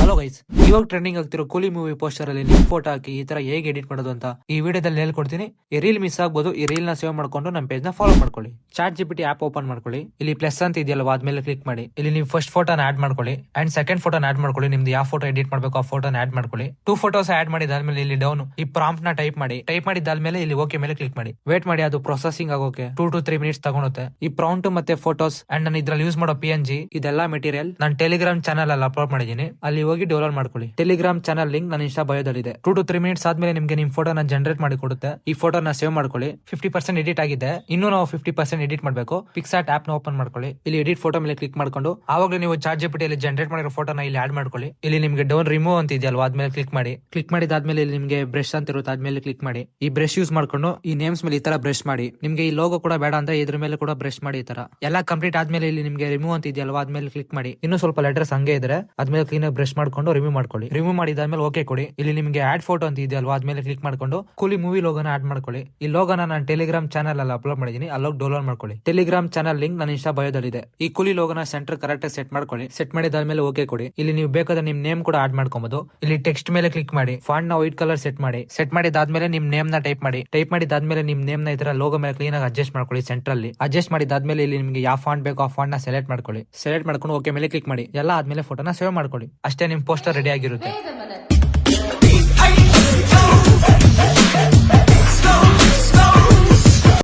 Hello guys, ಇವಾಗ trending ಆಗ್ತಿರೋ ಕೂಲಿ ಮೂವಿ ಪೋಸ್ಟರ್ ಅಲ್ಲಿ ನಿಮ್ ಫೋಟೋ ಹಾಕಿ ಈ ತರ ಹೇಗೆ ಎಡಿಟ್ ಮಾಡೋದು ಅಂತ ಈ ವಿಡಿಯೋದಲ್ಲಿ ಹೇಳ್ಕೊಡ್ತೀನಿ. ಈ ರೀಲ್ ಮಿಸ್ ಆಗ್ಬೋದು, ಈ ರೀಲ್ ನ ಸೇವ್ ಮಾಡ್ಕೊಂಡು ನಮ್ಮ ಪೇಜ್ ನ ಫಾಲೋ ಮಾಡ್ಕೊಳ್ಳಿ. ಚಾಟ್ ಜಿಪಿಟಿ ಆಪ್ ಓಪನ್ ಮಾಡ್ಕೊಳ್ಳಿ. ಇಲ್ಲಿ ಪ್ಲಸ್ ಅಂತ ಇದೆಯಲ್ವಾ, ಅದ್ಮೇಲೆ ಕ್ಲಿಕ್ ಮಾಡಿ. ಇಲ್ಲಿ ನೀವು ಫಸ್ಟ್ ಫೋಟೋನ ಆಡ್ ಮಾಡ್ಕೊಳ್ಳಿ ಅಂಡ್ ಸೆಕೆಂಡ್ ಫೋಟೋನ ಆಡ್ ಮಾಡ್ಕೊಳ್ಳಿ. ನಿಮ್ದು ಯಾವ ಫೋಟೋ ಎಡಿಟ್ ಮಾಡಬೇಕು ಆ ಫೋಟೋನ ಆಡ್ ಮಾಡ್ಕೊಳ್ಳಿ. 2 ಫೋಟೋಸ್ ಆಡ್ ಮಾಡಿದಾದ್ಮೇಲೆ ಇಲ್ಲಿ ಡೌನ್ ಈ ಪ್ರಾಂಪ್ಟ್ ನ ಟೈಪ್ ಮಾಡಿ. ಟೈಪ್ ಮಾಡಿದಾದ್ಮೇಲೆ ಇಲ್ಲಿ ಓಕೆ ಮೇಲೆ ಕ್ಲಿಕ್ ಮಾಡಿ. ವೇಟ್ ಮಾಡಿ, ಅದು ಪ್ರೊಸೆಸಿಂಗ್ ಆಗೋಕೆ 2 to 3 ಮಿನಿಟ್ಸ್ ತಗೊಳುತ್ತೆ. ಈ ಪ್ರಾಂಪ್ಟ್ ಮತ್ತೆ ಫೋಟೋಸ್ ಅಂಡ್ ನಾನು ಇದ್ರಲ್ಲಿ ಯೂಸ್ ಮಾಡೋ PNG ಇದೆಲ್ಲ ಮೆಟೀರಿಯಲ್ ನಾನು ಟೆಲಿಗ್ರಾಮ್ ಚಾನಲ್ ಅಲ್ಲಿ ಅಪ್ಲೋಡ್ ಮಾಡಿದೀನಿ. ಅಲ್ಲಿ ಹೋಗಿ ಡೌನ್ಲೋಡ್ ಮಾಡ್ಕೊಳ್ಳಿ. ಟೆಲಿಗ್ರಾಮ್ ಚಾನಲ್ ಲಿಂಕ್ ನನ್ನ ಇನ್ಸ್ಟಾ ಬಯೋದಲ್ಲಿದೆ. 2 to 3 ಮಿನಿಟ್ಸ್ ಆದ್ಮೇಲೆ ನಿಮ್ಗೆ ನಿಮ್ ಫೋಟೋನ ಜನರೇಟ್ ಮಾಡಿ ಕೊಡುತ್ತೆ. ಈ ಫೋಟೋನ ಸೇವ್ ಮಾಡ್ಕೊಳ್ಳಿ. 50% ಎಡಿಟ್ ಆಗಿದೆ, ಇನ್ನೂ ನಾವು 50% ಎಡಿಟ್ ಮಾಡಬೇಕು. ಪಿಕ್ಸಾರ್ಟ್ ಆಪ್ ನ ಓಪನ್ ಮಾಡ್ಕೊಳ್ಳಿ. ಇಲ್ಲಿ ಎಡಿಟ್ ಫೋಟೋ ಮೇಲೆ ಕ್ಲಿಕ್ ಮಾಡ್ಕೊಂಡು ಆವಾಗಲೇ ನೀವು ಚಾಟ್ ಜಿಪಿಟಿಯಲ್ಲಿ ಜನರೇಟ್ ಮಾಡಿರೋ ಫೋಟೋನ ಇಲ್ಲಿ ಆಡ್ ಮಾಡ್ಕೊಳ್ಳಿ. ಇಲ್ಲಿ ನಿಮ್ಗೆ ಡೌನ್ ರಿಮೂವ್ ಅಂತ ಇದೆಯಲ್ವಾ, ಆದ್ಮೇಲೆ ಕ್ಲಿಕ್ ಮಾಡಿ. ಕ್ಲಿಕ್ ಮಾಡಿದಾದ್ಮೇಲೆ ಇಲ್ಲಿ ನಿಮ್ಗೆ ಬ್ರಷ್ ಅಂತ ಇರುತ್ತೆ, ಆದ್ಮೇಲೆ ಕ್ಲಿಕ್ ಮಾಡಿ. ಈ ಬ್ರಷ್ ಯೂಸ್ ಮಾಡ್ಕೊಂಡು ಈ ನೇಮ್ಸ್ ಮೇಲೆ ಈ ತರ ಬ್ರಷ್ ಮಾಡಿ. ನಿಮ್ಗೆ ಈ ಲೋಗೋ ಕೂಡ ಬೇಡ ಅಂದ್ರೆ ಇದ್ರ ಮೇಲೆ ಕೂಡ ಬ್ರಷ್ ಮಾಡಿ. ಈ ತರ ಎಲ್ಲ ಕಂಪ್ಲೀಟ್ ಆದ್ಮೇಲೆ ಇಲ್ಲಿ ನಿಮ್ಗೆ ರಿಮೂವ್ ಅಂತ ಇದೆಯಲ್ವಾ, ಆದ್ಮೇಲೆ ಕ್ಲಿಕ್ ಮಾಡಿ. ಇನ್ನೂ ಸ್ವಲ್ಪ ಲೆಟರ್ಸ್ ಹಂಗೆ ಇದ್ರೆ ಆದ್ಮೇಲೆ ಕ್ಲೀನ್ ಆಗಿ ಬ್ರಷ್ ಮಾಡ್ಕೊಂಡು ರಿಮೂವ್ ಮಾಡ್ಕೊಳ್ಳಿ. ರಿಮೂವ್ ಮಾಡಿದಾದ್ಮೇಲೆ ಓಕೆ ಕೊಡಿ. ಇಲ್ಲಿ ನಿಮ್ಗೆ ಆಡ್ ಫೋಟೋ ಅಂತ ಇದೆಯಲ್ವಾ, ಆದ್ಮೇಲೆ ಕ್ಲಿಕ್ ಮಾಡ್ಕೊಂಡು ಕೂಲಿ ಮೂವಿ ಲೋಗೋನ ಆಡ್ ಮಾಡ್ಕೊಳ್ಳಿ. ಈ ಲೋಗೋನ ನಾನು ಟೆಲಿಗ್ರಾಮ್ ಚಾನಲ್ ಅಲ್ಲಿ ಅಪ್ಲೋಡ್ ಮಾಡಿದೀನಿ, ಅಲ್ಲೋಗಿ ಡೌನ್ಲೋಡ್ ಮಾಡ್ಕೊಳ್ಳಿ. ಟೆಲಿಗ್ರಾಮ್ ಚಾನಲ್ ಲಿಂಕ್ ನನ್ನ ಇನ್ಸ್ಟಾ ಬಯೋದಲ್ಲಿದೆ. ಈ ಕೂಲಿ ಲೋಗೋನ ಸೆಂಟರ್ ಕರೆಕ್ಟ್ ಸೆಟ್ ಮಾಡ್ಕೊಳ್ಳಿ. ಸೆಟ್ ಮಾಡಿದಾದ್ಮೇಲೆ ಓಕೆ ಕೊಡಿ. ಇಲ್ಲಿ ನೀವು ಬೇಕಾದ್ರೆ ನಿಮ್ ನೇಮ್ ಕೂಡ ಆಡ್ ಮಾಡ್ಕೊಬಹುದು. ಇಲ್ಲಿ ಟೆಕ್ಸ್ಟ್ ಮೇಲೆ ಕ್ಲಿಕ್ ಮಾಡಿ. ಫಾಂಟ್ ನ ವೈಟ್ ಕಲರ್ ಸೆಟ್ ಮಾಡಿ. ಸೆಟ್ ಮಾಡಿದಾದ್ಮೇಲೆ ನಿಮ್ ನೇಮ್ ನ ಟೈಪ್ ಮಾಡಿ. ಟೈಪ್ ಮಾಡಿದಾದ್ಮೇಲೆ ನಿಮ್ ನೇಮ್ ನ ಇದರ ಲೋಗೋ ಮೇಲೆ ಕ್ಲೀನ್ ಆಗಿ ಅಡ್ಜಸ್ಟ್ ಮಾಡ್ಕೊಳ್ಳಿ. ಸೆಂಟರ್ ಅಲ್ಲಿ ಅಡ್ಜಸ್ಟ್ ಮಾಡಿದಾದ್ಮೇಲೆ ಇಲ್ಲಿ ನಿಮ್ಗೆ ಯಾವ ಫಾಂಟ್ ಬೇಕೋ ಆ ಫಾಂಟ್ ನ ಸೆಲೆಕ್ಟ್ ಮಾಡ್ಕೊಳ್ಳಿ. ಸೆಲೆಕ್ಟ್ ಮಾಡ್ಕೊಂಡು ಓಕೆ ಮೇಲೆ ಕ್ಲಿಕ್ ಮಾಡಿ. ಎಲ್ಲ ಆದ್ಮೇಲೆ ಫೋಟೋನ ಸೇವ್ ಮಾಡ್ಕೊಳ್ಳಿ. ಅಷ್ಟೇ ನಿಮ್ ಪೋಸ್ಟರ್ ರೆಡಿ ಆಗಿರುತ್ತೆ.